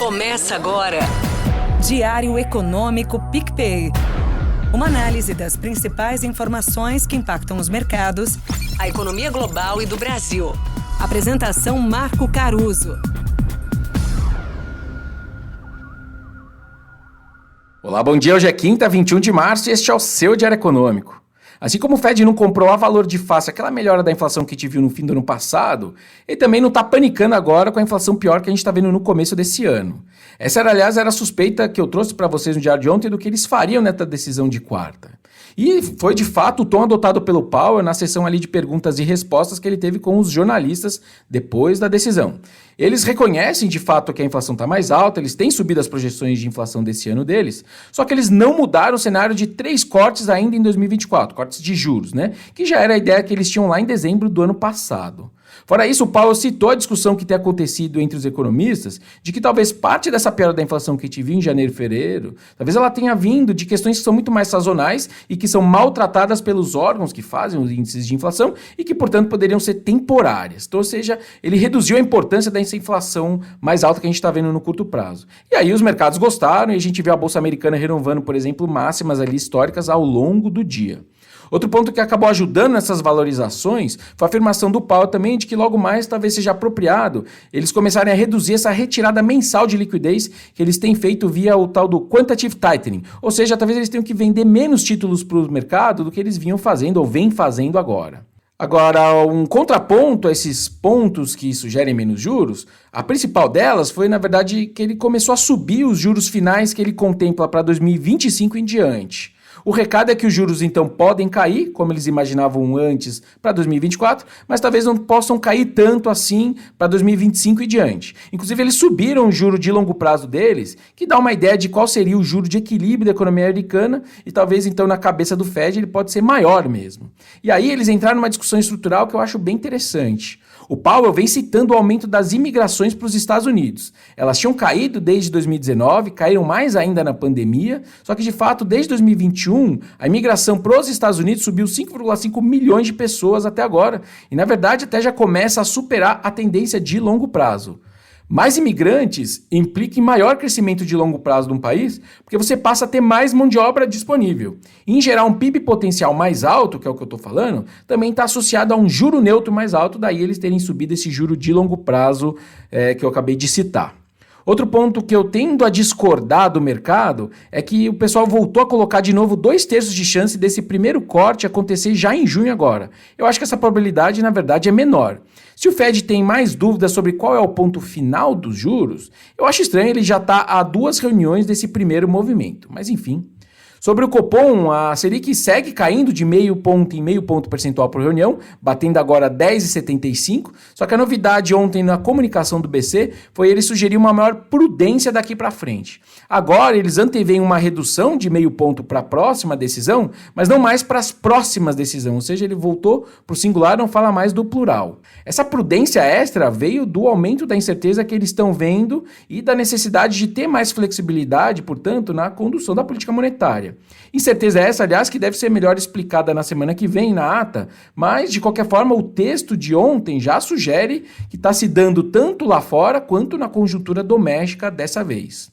Começa agora. Diário Econômico PicPay. Uma análise das principais informações que impactam os mercados, A economia global e do Brasil. Apresentação Marco Caruso. Olá, bom dia. Hoje é quinta, 21 de março e este é o seu Diário Econômico. Assim como o Fed não comprou a valor de face aquela melhora da inflação que a gente viu no fim do ano passado, ele também não está panicando agora com a inflação pior que a gente está vendo no começo desse ano. Essa, aliás, era a suspeita que eu trouxe para vocês no diário de ontem do que eles fariam nessa decisão de quarta. E foi, de fato, o tom adotado pelo Powell na sessão ali de perguntas e respostas que ele teve com os jornalistas depois da decisão. Eles reconhecem, de fato, que a inflação está mais alta, eles têm subido as projeções de inflação desse ano deles, só que eles não mudaram o cenário de 3 cortes ainda em 2024, cortes de juros, né? Que já era a ideia que eles tinham lá em dezembro do ano passado. Fora isso, o Powell citou a discussão que tem acontecido entre os economistas de que talvez parte dessa piora da inflação que a gente viu em janeiro e fevereiro, talvez ela tenha vindo de questões que são muito mais sazonais e que são maltratadas pelos órgãos que fazem os índices de inflação e que, portanto, poderiam ser temporárias. Então, ou seja, ele reduziu a importância dessa inflação mais alta que a gente está vendo no curto prazo. E aí os mercados gostaram e a gente viu a Bolsa Americana renovando, por exemplo, máximas ali históricas ao longo do dia. Outro ponto que acabou ajudando nessas valorizações foi a afirmação do Powell também de que logo mais talvez seja apropriado eles começarem a reduzir essa retirada mensal de liquidez que eles têm feito via o tal do quantitative tightening. Ou seja, talvez eles tenham que vender menos títulos para o mercado do que eles vinham fazendo ou vêm fazendo agora. Agora, um contraponto a esses pontos que sugerem menos juros, a principal delas foi, na verdade, que ele começou a subir os juros finais que ele contempla para 2025 em diante. O recado é que os juros, então, podem cair, como eles imaginavam antes, para 2024, mas talvez não possam cair tanto assim para 2025 e diante. Inclusive, eles subiram o juro de longo prazo deles, que dá uma ideia de qual seria o juro de equilíbrio da economia americana, e talvez, então, na cabeça do Fed, ele pode ser maior mesmo. E aí eles entraram numa discussão estrutural que eu acho bem interessante. O Powell vem citando o aumento das imigrações para os Estados Unidos. Elas tinham caído desde 2019, caíram mais ainda na pandemia, só que de fato desde 2021 a imigração para os Estados Unidos subiu 5,5 milhões de pessoas até agora e na verdade até já começa a superar a tendência de longo prazo. Mais imigrantes implica em maior crescimento de longo prazo de um país, porque você passa a ter mais mão de obra disponível. E, em geral, um PIB potencial mais alto, que é o que eu estou falando, também está associado a um juro neutro mais alto, daí eles terem subido esse juro de longo prazo que eu acabei de citar. Outro ponto que eu tendo a discordar do mercado é que o pessoal voltou a colocar de novo 2/3 de chance desse primeiro corte acontecer já em junho agora. Eu acho que essa probabilidade, na verdade, é menor. Se o Fed tem mais dúvidas sobre qual é o ponto final dos juros, eu acho estranho ele já estar a 2 reuniões desse primeiro movimento. Mas enfim. Sobre o Copom, a Selic segue caindo de meio ponto em meio ponto percentual por reunião, batendo agora 10,75, só que a novidade ontem na comunicação do BC foi ele sugerir uma maior prudência daqui para frente. Agora eles anteveem uma redução de meio ponto para a próxima decisão, mas não mais para as próximas decisões, ou seja, ele voltou para o singular, não fala mais do plural. Essa prudência extra veio do aumento da incerteza que eles estão vendo e da necessidade de ter mais flexibilidade, portanto, na condução da política monetária. Incerteza essa, aliás, que deve ser melhor explicada na semana que vem, na ata, mas, de qualquer forma, o texto de ontem já sugere que está se dando tanto lá fora quanto na conjuntura doméstica dessa vez.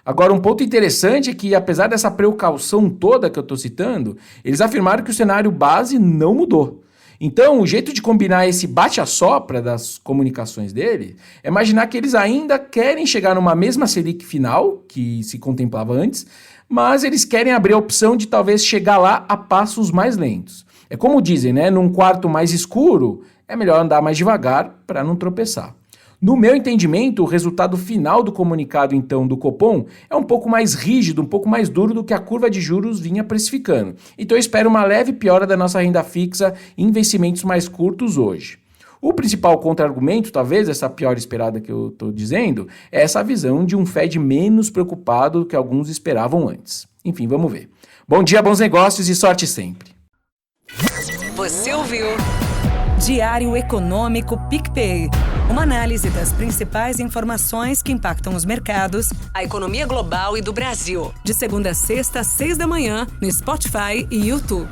Agora, um ponto interessante é que, apesar dessa precaução toda que eu estou citando, eles afirmaram que o cenário base não mudou. Então, o jeito de combinar esse bate-a-sopra das comunicações dele é imaginar que eles ainda querem chegar numa mesma Selic final, que se contemplava antes, mas eles querem abrir a opção de talvez chegar lá a passos mais lentos. É como dizem, né? Num quarto mais escuro, é melhor andar mais devagar para não tropeçar. No meu entendimento, o resultado final do comunicado, então, do Copom é um pouco mais rígido, um pouco mais duro do que a curva de juros vinha precificando. Então eu espero uma leve piora da nossa renda fixa em investimentos mais curtos hoje. O principal contra-argumento, talvez, essa pior esperada que eu estou dizendo, é essa visão de um Fed menos preocupado do que alguns esperavam antes. Enfim, vamos ver. Bom dia, bons negócios e sorte sempre. Você ouviu? Diário Econômico PicPay. Uma análise das principais informações que impactam os mercados, A economia global e do Brasil. de segunda a sexta, às 6 da manhã, no Spotify e YouTube.